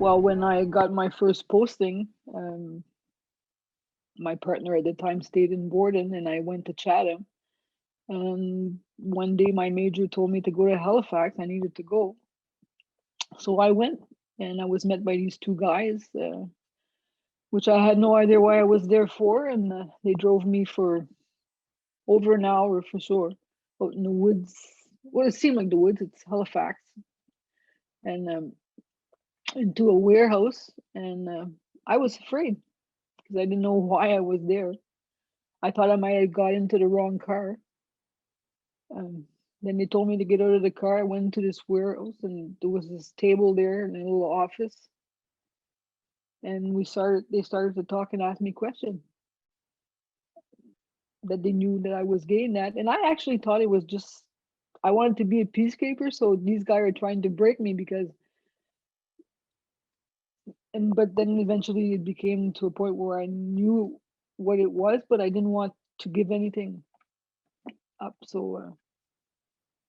Well, when I got my first posting, my partner at the time stayed in Borden and I went to Chatham. And one day my major told me to go to Halifax. I needed to go. So I went and I was met by these two guys, which I had no idea why I was there for. And they drove me for over an hour for sure out in the woods. Well, it seemed like the woods, it's Halifax. And into a warehouse. And I was afraid because I didn't know why I was there. I thought I might have got into the wrong car. Um, then they told me to get out of the car. I went into this warehouse and there was this table there in a little office. And they started to talk and ask me questions that they knew that I was gay in that. And I actually thought it was just, I wanted to be a peacekeeper. So these guys are trying to break me because, but then eventually it became to a point where I knew what it was, but I didn't want to give anything up. So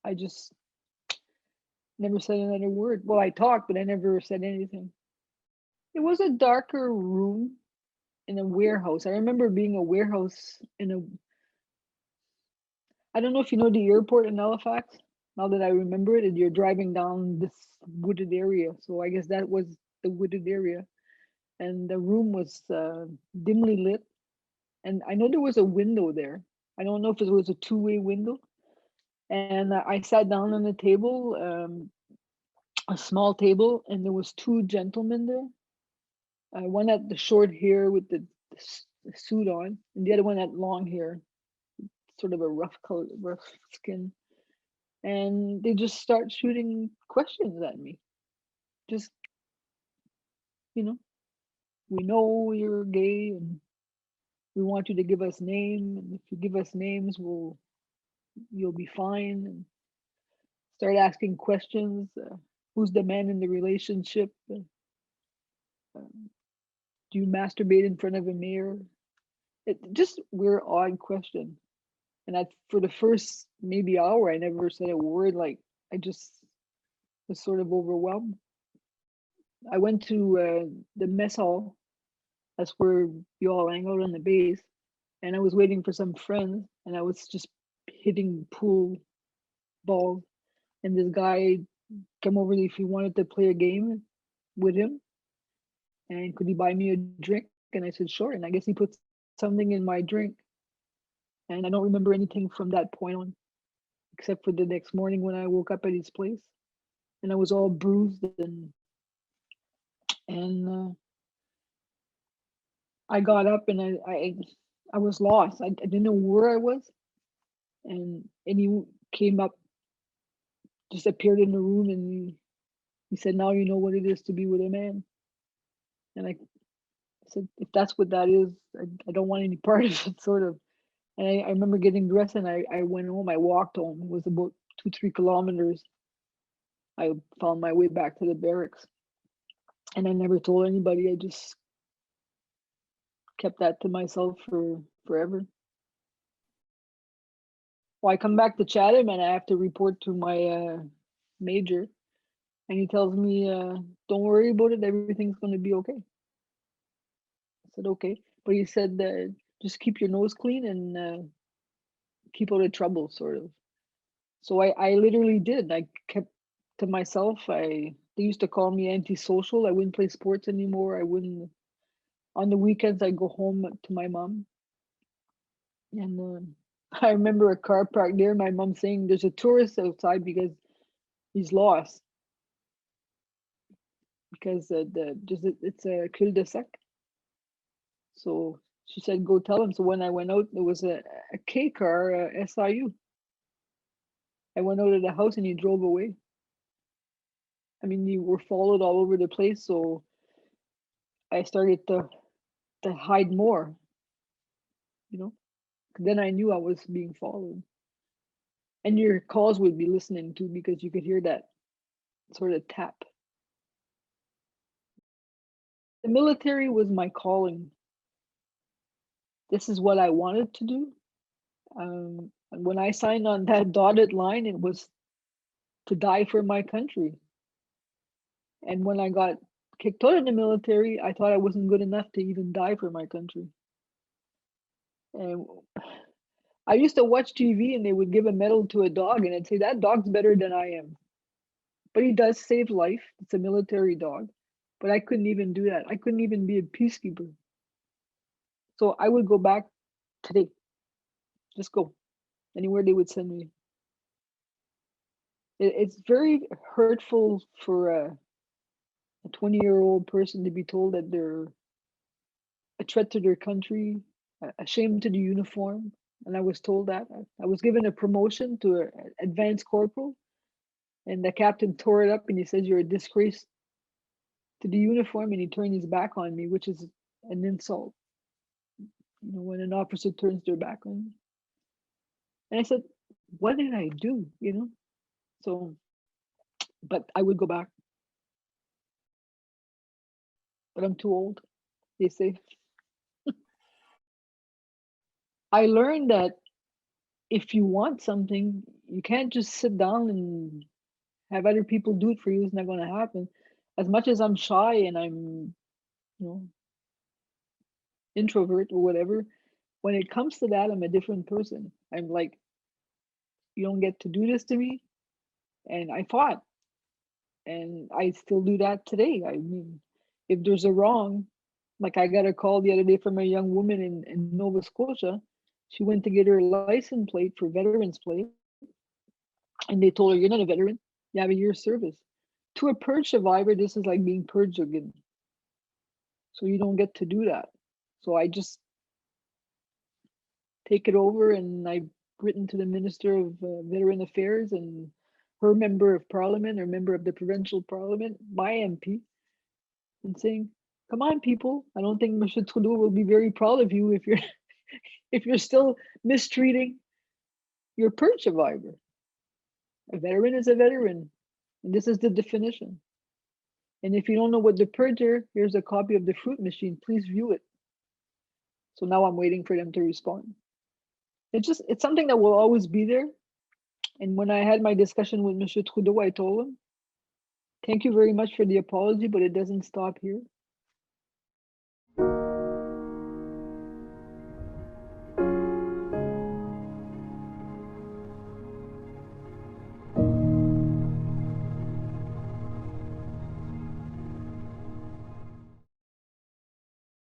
I just never said another word. Well, I talked, but I never said anything. It was a darker room in a warehouse. I remember being a warehouse in a, I don't know if you know the airport in Halifax. Now that I remember it, and you're driving down this wooded area. So I guess that was the wooded area. And the room was dimly lit. And I know there was a window there. I don't know if it was a two-way window. And I sat down on the table, a small table, and there was two gentlemen there. One had the short hair with the suit on, and the other one had long hair, sort of a rough color, rough skin. And they just start shooting questions at me. Just, you we know you're gay, and we want you to give us name. And if you give us names, you'll be fine. And start asking questions. Who's the man in the relationship? Do you masturbate in front of a mirror? It just weird, odd question. And for the first maybe hour, I never said a word. Like I just was sort of overwhelmed. I went to the mess hall. That's where you all hang out on the base. And I was waiting for some friends, and I was just hitting pool balls. And this guy came over if he wanted to play a game with him, and could he buy me a drink? And I said sure. And I guess he put something in my drink, and I don't remember anything from that point on, except for the next morning when I woke up at his place, and I was all bruised and I got up and I was lost. I didn't know where I was, and he came up, just appeared in the room, and he said, "Now you know what it is to be with a man." And I said, "If that's what that is, I don't want any part of it," sort of. And I remember getting dressed and I went home. I walked home. It was about 2-3 kilometers. I found my way back to the barracks, and I never told anybody. I just kept that to myself for forever. Well, I come back to Chatham and I have to report to my major, and he tells me, "Don't worry about it. Everything's going to be okay." I said, "Okay," but he said, "Just keep your nose clean and keep out of trouble," sort of. So I literally did. I kept to myself. They used to call me antisocial. I wouldn't play sports anymore. I wouldn't. On the weekends, I'd go home to my mom. And I remember a car parked there. My mom saying, "There's a tourist outside because he's lost." Because it's a cul-de-sac. So she said, "Go tell him." So when I went out, there was a K car, SIU. I went out of the house and he drove away. I mean, you were followed all over the place. So I started to hide more, you know. Then I knew I was being followed. And your calls would be listening too because you could hear that sort of tap. The military was my calling. This is what I wanted to do. And when I signed on that dotted line, it was to die for my country. And when I got kicked out of the military, I thought I wasn't good enough to even die for my country. And I used to watch TV and they would give a medal to a dog and I'd say, that dog's better than I am. But he does save life. It's a military dog. But I couldn't even do that. I couldn't even be a peacekeeper. So I would go back today. Just go anywhere they would send me. It's very hurtful for a 20-year-old person to be told that they're a threat to their country, a shame to the uniform. And I was told that. I was given a promotion to an advanced corporal, and the captain tore it up and he says, "You're a disgrace to the uniform," and he turned his back on me, which is an insult. When an officer turns their back on me. And I said, what did I do? So, but I would go back. But I'm too old, they say. I learned that if you want something, you can't just sit down and have other people do it for you. It's not going to happen. As much as I'm shy and I'm, introvert or whatever, when it comes to that, I'm a different person. I'm like, you don't get to do this to me. And I fought. And I still do that today. I mean, if there's a wrong, like I got a call the other day from a young woman in Nova Scotia. She went to get her license plate for veterans plate. And they told her, you're not a veteran. You have a year's service. To a purge survivor, this is like being purged again. So you don't get to do that. So I just take it over, and I've written to the Minister of Veteran Affairs and her member of parliament or member of the provincial parliament, my MP, and saying, come on, people, I don't think Mr. Trudeau will be very proud of you if you're still mistreating your purge survivor. A veteran is a veteran, and this is the definition. And if you don't know what the purge are, here's a copy of the fruit machine. Please view it. So now I'm waiting for them to respond. It's something that will always be there. And when I had my discussion with Mr. Trudeau, I told him, thank you very much for the apology, but it doesn't stop here.